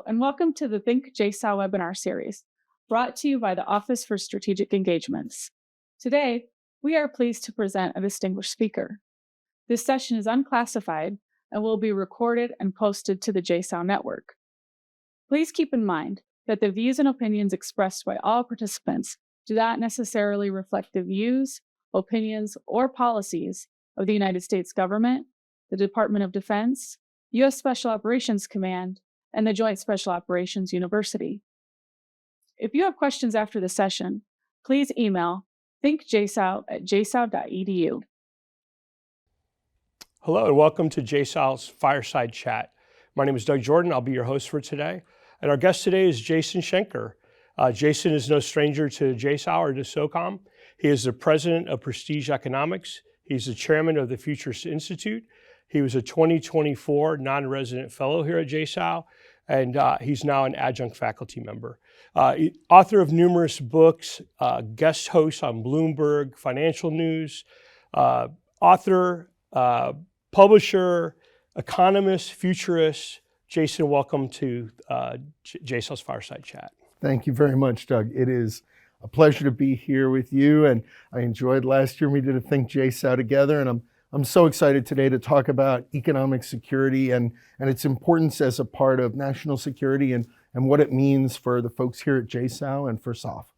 Hello, and welcome to the Think JSOU webinar series, brought to you by the Office for Strategic Engagements. Today, we are pleased to present a distinguished speaker. This session is unclassified and will be recorded and posted to the JSOU network. Please keep in mind that the views and opinions expressed by all participants do not necessarily reflect the views, opinions, or policies of the United States government, the Department of Defense, U.S. Special Operations Command, and the Joint Special Operations University. If you have questions after the session, please email thinkjsou@jsou.edu. Hello and welcome to JSOU's Fireside Chat. My name is Doug Jordan. I'll be your host for today. And our guest today is Jason Schenker. Jason is no stranger to JSOU or to SOCOM. He is the president of Prestige Economics. He's the chairman of the Futurist Institute. He was a 2024 non-resident fellow here at JSOU, and he's now an adjunct faculty member. Author of numerous books, guest host on Bloomberg, Financial News, author, publisher, economist, futurist. Jason, welcome to JSOU's Fireside Chat. Thank you very much, Doug. It is a pleasure to be here with you, and I enjoyed last year we did a Think JSOU together, and I'm so excited today to talk about economic security and its importance as a part of national security and what it means for the folks here at JSOU and for SOF.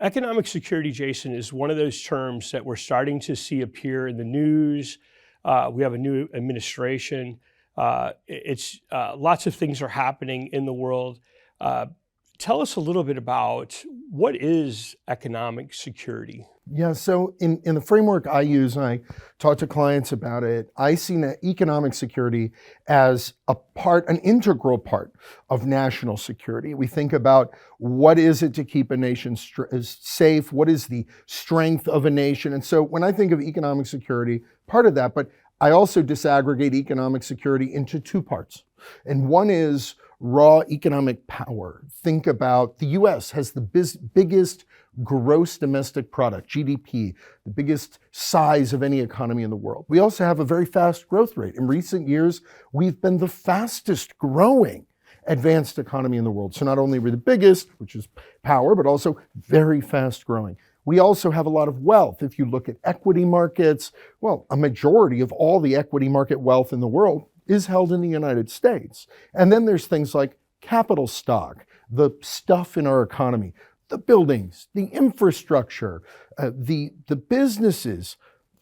Economic security, Jason, is one of those terms that we're starting to see appear in the news. We have a new administration. Lots of things are happening in the world. Tell us a little bit about what is economic security? Yeah, so in the framework I use, and I talk to clients about it, I see economic security as an integral part of national security. We think about what is it to keep a nation safe, what is the strength of a nation. And so when I think of economic security, part of that, but I also disaggregate economic security into two parts. And one is raw economic power. Think about the US has the biggest gross domestic product, GDP, the biggest size of any economy in the world. We also have a very fast growth rate. In recent years, we've been the fastest growing advanced economy in the world. So not only are we the biggest, which is power, but also very fast growing. We also have a lot of wealth. If you look at equity markets, well, a majority of all the equity market wealth in the world is held in the United States. And then there's things like capital stock, the stuff in our economy, the buildings, the infrastructure, the businesses,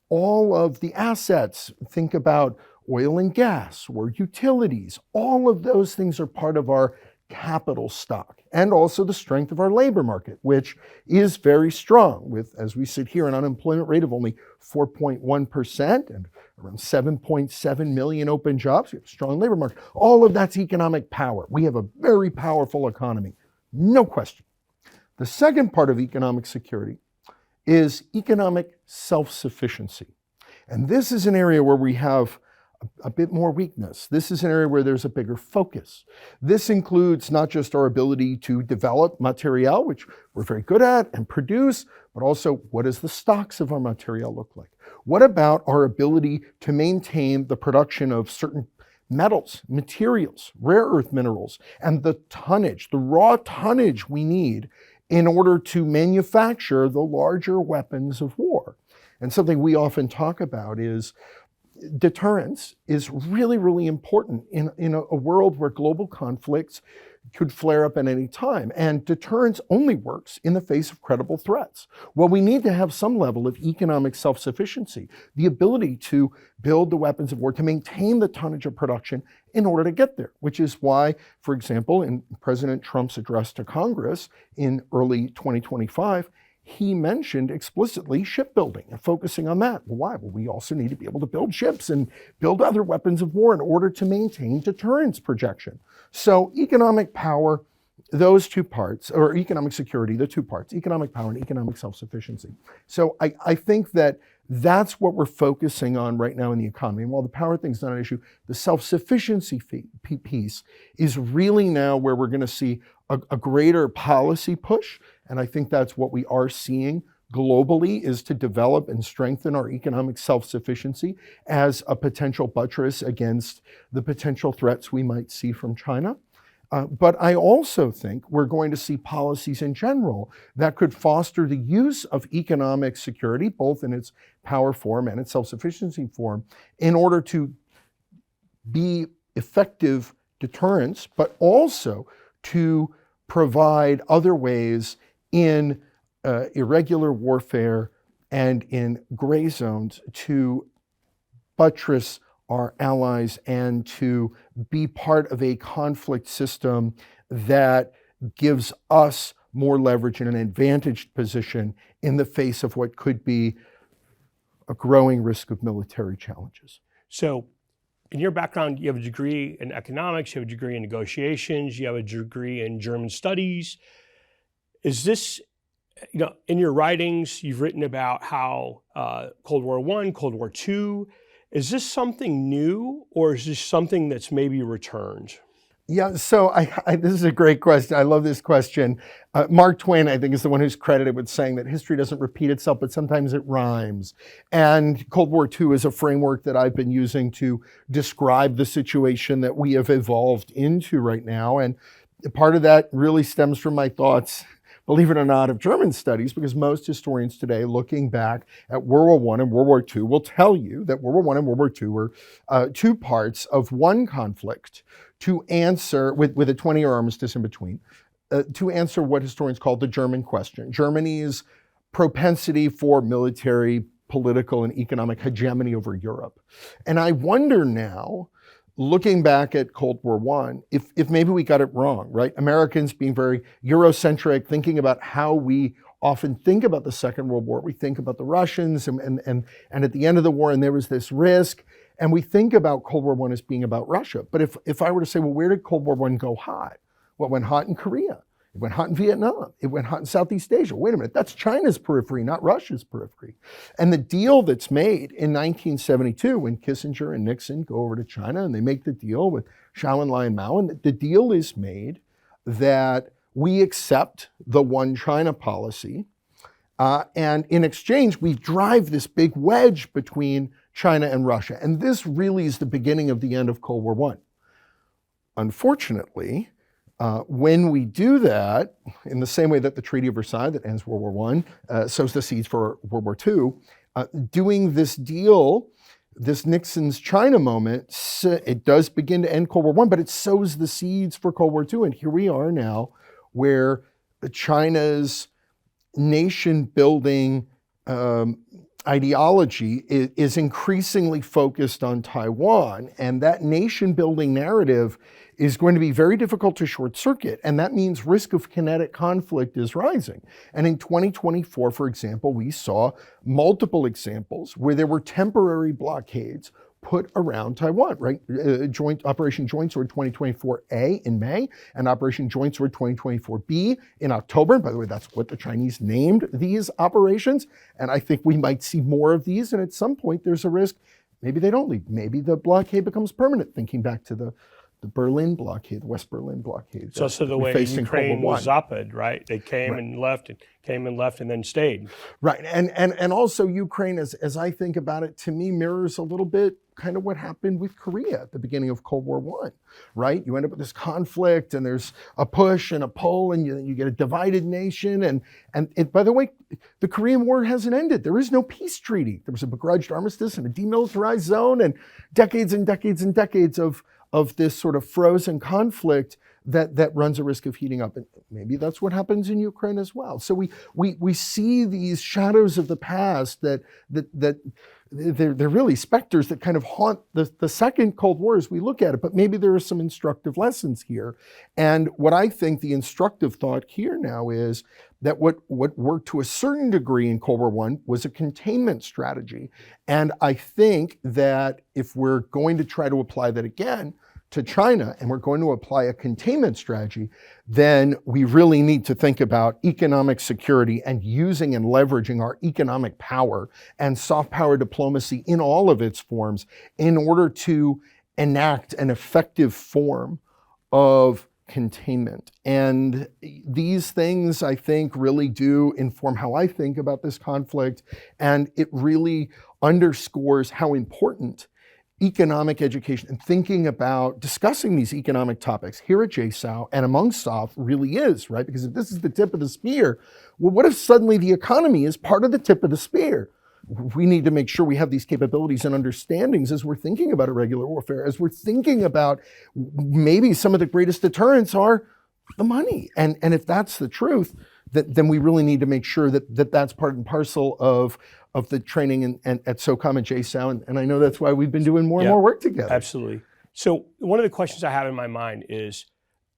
all of the assets. Think about oil and gas or utilities. All of those things are part of our capital stock, and also the strength of our labor market, which is very strong with, as we sit here, an unemployment rate of only 4.1% and around 7.7 million open jobs. We have a strong labor market. All of that's economic power. We have a very powerful economy, no question. The second part of economic security is economic self-sufficiency. And this is an area where we have a bit more weakness. This is an area where there's a bigger focus. This includes not just our ability to develop material, which we're very good at, and produce, but also what does the stocks of our material look like? What about our ability to maintain the production of certain metals, materials, rare earth minerals, and the tonnage, the raw tonnage we need in order to manufacture the larger weapons of war? And something we often talk about is deterrence is really, really important in a world where global conflicts could flare up at any time. And deterrence only works in the face of credible threats. Well, we need to have some level of economic self-sufficiency, the ability to build the weapons of war, to maintain the tonnage of production in order to get there, which is why, for example, in President Trump's address to Congress in early 2025, he mentioned explicitly shipbuilding and focusing on that. Well, why? Well, we also need to be able to build ships and build other weapons of war in order to maintain deterrence projection. So economic power, those two parts, or economic security, the two parts, economic power and economic self-sufficiency. So I think that that's what we're focusing on right now in the economy. And while the power thing's not an issue, the self-sufficiency piece is really now where we're going to see a greater policy push. And I think that's what we are seeing globally, is to develop and strengthen our economic self-sufficiency as a potential buttress against the potential threats we might see from China. But I also think we're going to see policies in general that could foster the use of economic security, both in its power form and its self-sufficiency form, in order to be effective deterrence, but also to provide other ways in irregular warfare and in gray zones to buttress our allies and to be part of a conflict system that gives us more leverage in an advantaged position in the face of what could be a growing risk of military challenges. So in your background, you have a degree in economics, you have a degree in negotiations, you have a degree in German studies. Is this, in your writings, you've written about how Cold War I, Cold War II, is this something new or is this something that's maybe returned? Yeah, so this is a great question. I love this question. Mark Twain, I think, is the one who's credited with saying that history doesn't repeat itself, but sometimes it rhymes. And Cold War II is a framework that I've been using to describe the situation that we have evolved into right now. And part of that really stems from my thoughts, believe it or not, of German studies, because most historians today, looking back at World War I and World War II, will tell you that World War I and World War II were two parts of one conflict to answer, with a 20-year armistice in between, to answer what historians call the German question. Germany's propensity for military, political, and economic hegemony over Europe. And I wonder now, looking back at Cold War I, if maybe we got it wrong, right? Americans being very Eurocentric, thinking about how we often think about the Second World War. We think about the Russians and at the end of the war, and there was this risk. And we think about Cold War I as being about Russia. But if I were to say, well, where did Cold War I go hot? Well, it went hot in Korea. It went hot in Vietnam. It went hot in Southeast Asia. Wait a minute, that's China's periphery, not Russia's periphery. And the deal that's made in 1972, when Kissinger and Nixon go over to China and they make the deal with Zhou Enlai and Mao, and the deal is made that we accept the one China policy. And in exchange, we drive this big wedge between China and Russia. And this really is the beginning of the end of Cold War I. Unfortunately, when we do that, in the same way that the Treaty of Versailles that ends World War I sows the seeds for World War II, doing this deal, this Nixon's China moment, it does begin to end Cold War I, but it sows the seeds for Cold War II. And here we are now, where China's nation-building ideology is increasingly focused on Taiwan, and that nation-building narrative is going to be very difficult to short circuit, and that means risk of kinetic conflict is rising. And in 2024, for example, we saw multiple examples where there were temporary blockades put around Taiwan, right? Operation Joint Sword 2024A in May and Operation Joint Sword 2024B in October. And by the way, that's what the Chinese named these operations. And I think we might see more of these. And at some point, there's a risk. Maybe they don't leave. Maybe the blockade becomes permanent, thinking back to the Berlin blockade, the West Berlin blockade. It's also the way Ukraine was Zapad, right? They came Right. and left and then stayed. Right, and also Ukraine, as I think about it, to me mirrors a little bit kind of what happened with Korea at the beginning of Cold War I, right? You end up with this conflict and there's a push and a pull and you get a divided nation. And by the way, the Korean War hasn't ended. There is no peace treaty. There was a begrudged armistice and a demilitarized zone and decades and decades and decades of this sort of frozen conflict that runs a risk of heating up. And maybe that's what happens in Ukraine as well. So we see these shadows of the past that they're really specters that kind of haunt the second Cold War as we look at it. But maybe there are some instructive lessons here. And what I think the instructive thought here now is that what worked to a certain degree in Cold War I was a containment strategy. And I think that if we're going to try to apply that again to China, and we're going to apply a containment strategy, then we really need to think about economic security and using and leveraging our economic power and soft power diplomacy in all of its forms in order to enact an effective form of containment. And these things, I think, really do inform how I think about this conflict, and it really underscores how important economic education and thinking about discussing these economic topics here at JSOU and among SOF really is, right? Because if this is the tip of the spear, well, what if suddenly the economy is part of the tip of the spear? We need to make sure we have these capabilities and understandings as we're thinking about irregular warfare, as we're thinking about maybe some of the greatest deterrents are the money. And if that's the truth, then we really need to make sure that that's part and parcel of the training and at SOCOM and JSOU. And I know that's why we've been doing more and more work together. Absolutely. So one of the questions I have in my mind is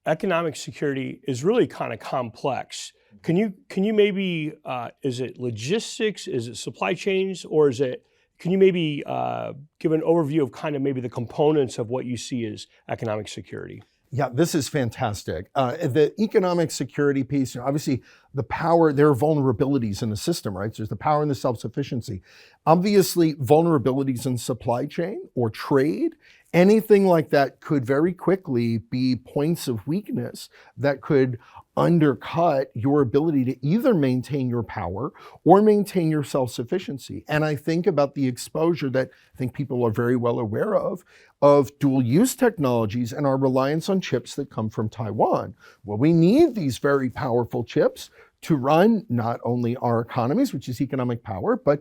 economic security is really kind of complex. Can you maybe, is it logistics, is it supply chains, or can you maybe give an overview of kind of maybe the components of what you see as economic security? Yeah, this is fantastic. The economic security piece, obviously the power, there are vulnerabilities in the system, right? So there's the power and the self-sufficiency. Obviously, vulnerabilities in supply chain or trade, anything like that could very quickly be points of weakness that could undercut your ability to either maintain your power or maintain your self-sufficiency. And I think about the exposure that I think people are very well aware of dual-use technologies and our reliance on chips that come from Taiwan. Well, we need these very powerful chips to run not only our economies, which is economic power, but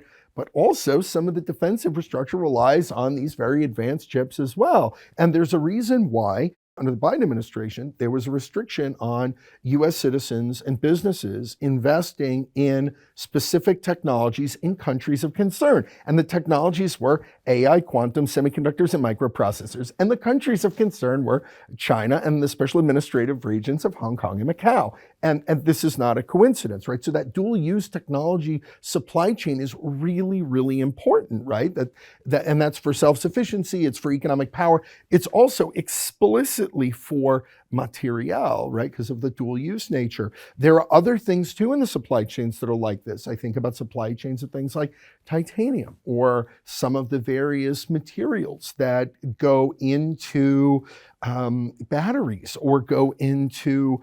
also some of the defense infrastructure relies on these very advanced chips as well. And there's a reason why under the Biden administration, there was a restriction on US citizens and businesses investing in specific technologies in countries of concern. And the technologies were AI, quantum, semiconductors, and microprocessors. And the countries of concern were China and the special administrative regions of Hong Kong and Macau. And this is not a coincidence, right? So that dual-use technology supply chain is really, really important, right? And that's for self-sufficiency, it's for economic power. It's also explicitly for material, right? Because of the dual-use nature. There are other things too in the supply chains that are like this. I think about supply chains of things like titanium or some of the various materials that go into batteries or go into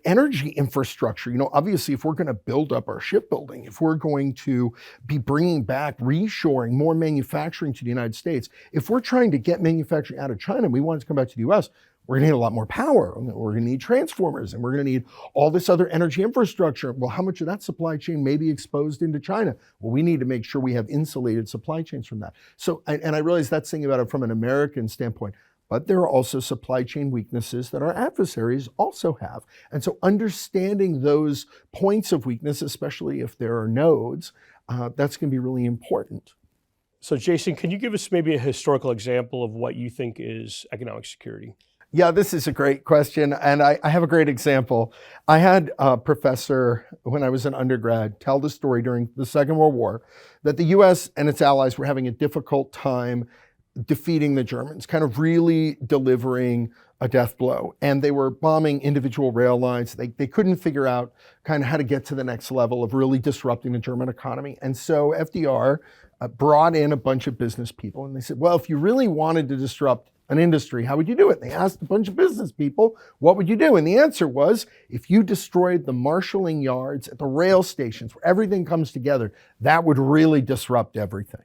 energy infrastructure. Obviously, if we're going to build up our shipbuilding, if we're going to be bringing back reshoring, more manufacturing to the United States, if we're trying to get manufacturing out of China and we want it to come back to the US, we're going to need a lot more power. We're going to need transformers and we're going to need all this other energy infrastructure. Well, how much of that supply chain may be exposed into China? Well, we need to make sure we have insulated supply chains from that. So, and I realize that's thinking about it from an American standpoint, but there are also supply chain weaknesses that our adversaries also have. And so understanding those points of weakness, especially if there are nodes, that's going to be really important. So Jason, can you give us maybe a historical example of what you think is economic security? Yeah, this is a great question. And I have a great example. I had a professor when I was an undergrad tell the story during the Second World War that the US and its allies were having a difficult time defeating the Germans, kind of really delivering a death blow. And they were bombing individual rail lines. They couldn't figure out kind of how to get to the next level of really disrupting the German economy. And so FDR brought in a bunch of business people and they said, well, if you really wanted to disrupt an industry, how would you do it? And they asked a bunch of business people, what would you do? And the answer was, if you destroyed the marshaling yards at the rail stations where everything comes together, that would really disrupt everything.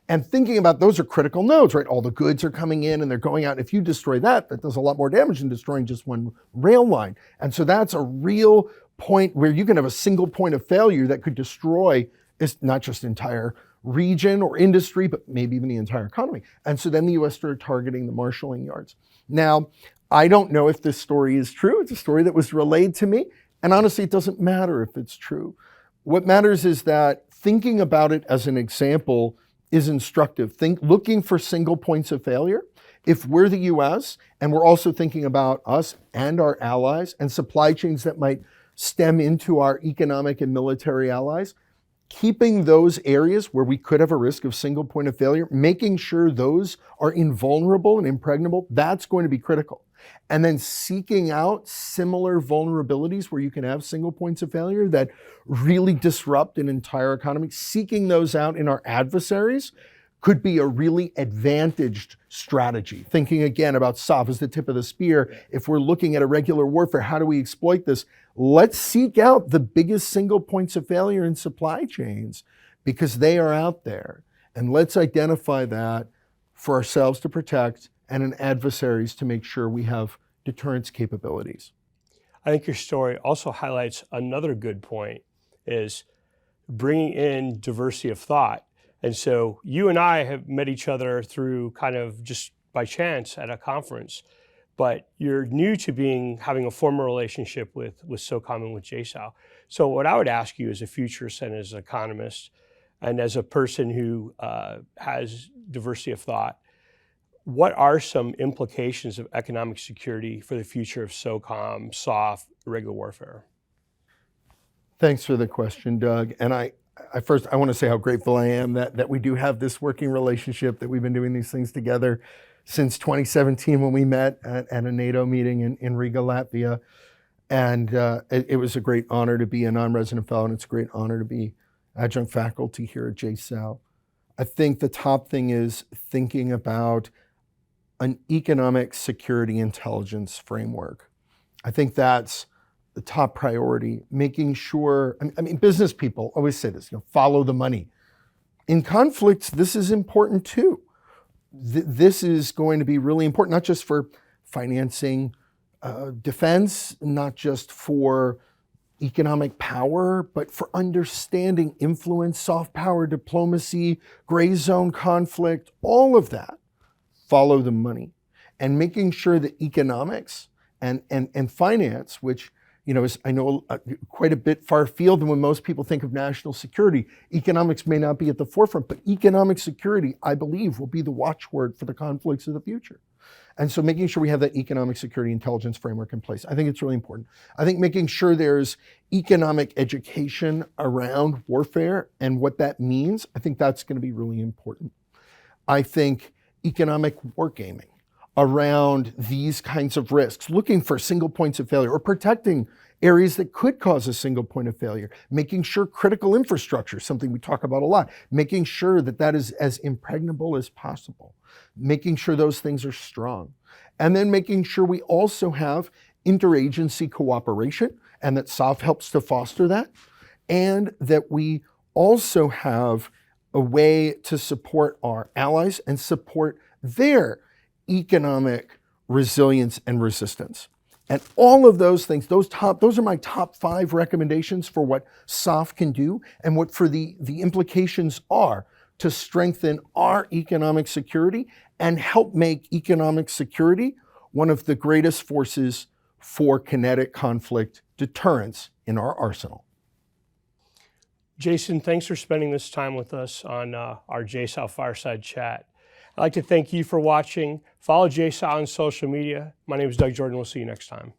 And thinking about those are critical nodes, right? All the goods are coming in and they're going out. If you destroy that, that does a lot more damage than destroying just one rail line. And so that's a real point where you can have a single point of failure that could destroy not just entire region or industry, but maybe even the entire economy. And so then the US started targeting the marshaling yards. Now, I don't know if this story is true. It's a story that was relayed to me. And honestly, it doesn't matter if it's true. What matters is that thinking about it as an example is instructive. Looking for single points of failure. If we're the US and we're also thinking about us and our allies and supply chains that might stem into our economic and military allies, keeping those areas where we could have a risk of single point of failure, making sure those are invulnerable and impregnable, that's going to be critical. And then seeking out similar vulnerabilities where you can have single points of failure that really disrupt an entire economy, seeking those out in our adversaries could be a really advantaged strategy. Thinking again about SOF as the tip of the spear, if we're looking at irregular warfare, how do we exploit this? Let's seek out the biggest single points of failure in supply chains because they are out there. And let's identify that, for ourselves to protect and in adversaries to make sure we have deterrence capabilities. I think your story also highlights another good point, is bringing in diversity of thought. And so you and I have met each other through kind of just by chance at a conference, but you're new to having a formal relationship with SOCOM and with JSOU. So what I would ask you as a futurist and as an economist and as a person who has diversity of thought, what are some implications of economic security for the future of SOCOM, SOF, irregular warfare? Thanks for the question, Doug. And I want to say how grateful I am that we do have this working relationship, that we've been doing these things together since 2017 when we met at a NATO meeting in Riga, Latvia. And it was a great honor to be a non-resident fellow, and it's a great honor to be adjunct faculty here at JSOU. I think the top thing is thinking about an economic security intelligence framework. I think that's the top priority, making sure, I mean, business people always say this, follow the money. In conflicts, this is important too. This is going to be really important, not just for financing defense, not just for economic power, but for understanding influence, soft power diplomacy, gray zone conflict, all of that. Follow the money, and making sure that economics and finance, which is, I know, quite a bit far afield than when most people think of national security. Economics may not be at the forefront, but economic security, I believe, will be the watchword for the conflicts of the future. And so making sure we have that economic security intelligence framework in place, I think it's really important. I think making sure there's economic education around warfare and what that means, I think that's going to be really important. I think economic wargaming around these kinds of risks, looking for single points of failure or protecting areas that could cause a single point of failure, making sure critical infrastructure, something we talk about a lot, making sure that that is as impregnable as possible, making sure those things are strong, and then making sure we also have interagency cooperation and that SOF helps to foster that, and that we also have a way to support our allies and support their economic resilience and resistance. And all of those things, those are my top 5 recommendations for what SOF can do and what for the implications are to strengthen our economic security and help make economic security one of the greatest forces for kinetic conflict deterrence in our arsenal. Jason, thanks for spending this time with us on our JSOU Fireside Chat. I'd like to thank you for watching. Follow JSOU on social media. My name is Doug Jordan. We'll see you next time.